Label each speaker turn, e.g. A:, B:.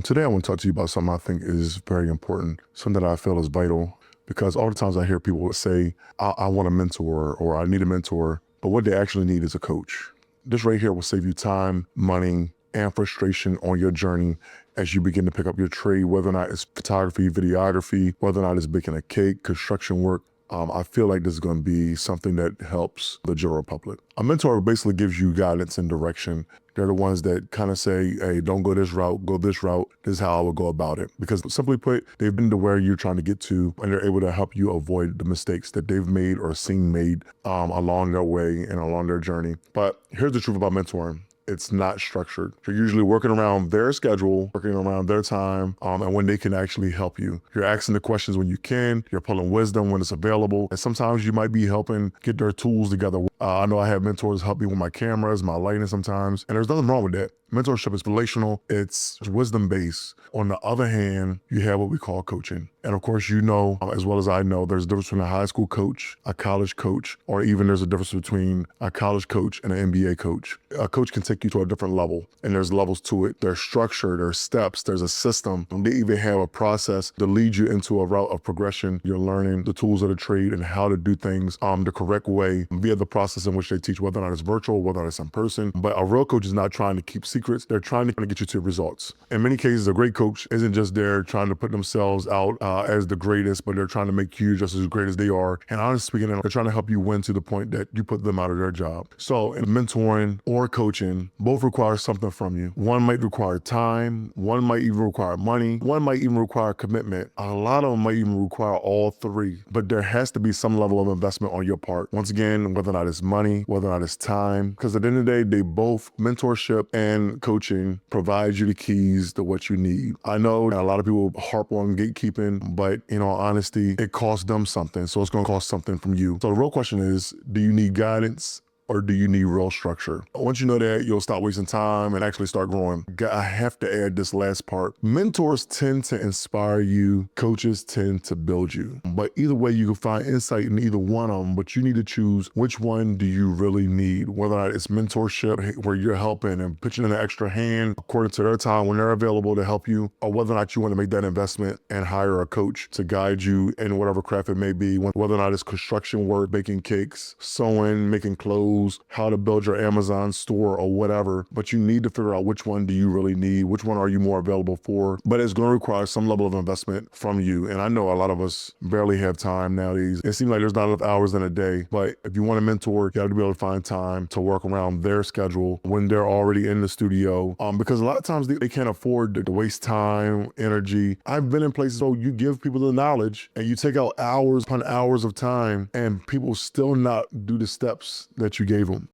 A: Today I want to talk to you about something I think is very important, something that I feel is vital, because all the times I hear people say, I want a mentor or I need a mentor, but what they actually need is a coach. This right here will save you time, money, and frustration on your journey as you begin to pick up your trade, whether or not it's photography, videography, whether or not it's baking a cake, construction work. I feel like this is going to be something that helps the general public. A mentor basically gives you guidance and direction. They're the ones that kind of say, hey, don't go this route, go this route. This is how I would go about it. Because simply put, they've been to where you're trying to get to, and they're able to help you avoid the mistakes that they've made or seen made along their way and along their journey. But here's the truth about mentoring. It's not structured. You're usually working around their schedule, working around their time, and when they can actually help you. You're asking the questions when you can, you're pulling wisdom when it's available, and sometimes you might be helping get their tools together. I know I have mentors help me with my cameras, my lighting sometimes, and there's nothing wrong with that. Mentorship is relational, it's wisdom-based. On the other hand, you have what we call coaching. And of course, you know, as well as I know, there's a difference between a high school coach, a college coach, or even there's a difference between a college coach and an NBA coach. A coach can take you to a different level, and there's levels to it. There's structure, there's steps, there's a system. They even have a process to lead you into a route of progression. You're learning the tools of the trade and how to do things the correct way via the process in which they teach, whether or not it's virtual, whether or not it's in person. But a real coach is not trying to keep secrets. They're trying to get you to results. In many cases, a great coach isn't just there trying to put themselves out as the greatest, but they're trying to make you just as great as they are. And honestly speaking, they're trying to help you win to the point that you put them out of their job. So in mentoring or coaching, both require something from you. One might require time, one might even require money, one might even require commitment. A lot of them might even require all three, but there has to be some level of investment on your part. Once again, whether or not it's money, whether or not it's time, because at the end of the day, they both, mentorship and coaching, provide you the keys to what you need. I know a lot of people harp on gatekeeping, but in all honesty, it costs them something. So it's going to cost something from you. So the real question is, do you need guidance? Or do you need real structure? Once you know that, you'll stop wasting time and actually start growing. I have to add this last part. Mentors tend to inspire you. Coaches tend to build you. But either way, you can find insight in either one of them, but you need to choose which one do you really need. Whether or not it's mentorship, where you're helping and pitching in an extra hand according to their time when they're available to help you, or whether or not you want to make that investment and hire a coach to guide you in whatever craft it may be, whether or not it's construction work, baking cakes, sewing, making clothes, how to build your Amazon store or whatever, but you need to figure out which one do you really need, which one are you more available for, but it's going to require some level of investment from you. And I know a lot of us barely have time nowadays. It seems like there's not enough hours in a day, but if you want a mentor, you got to be able to find time to work around their schedule when they're already in the studio, because a lot of times they can't afford to waste time, energy. I've been in places where you give people the knowledge and you take out hours upon hours of time and people still not do the steps that you gave them.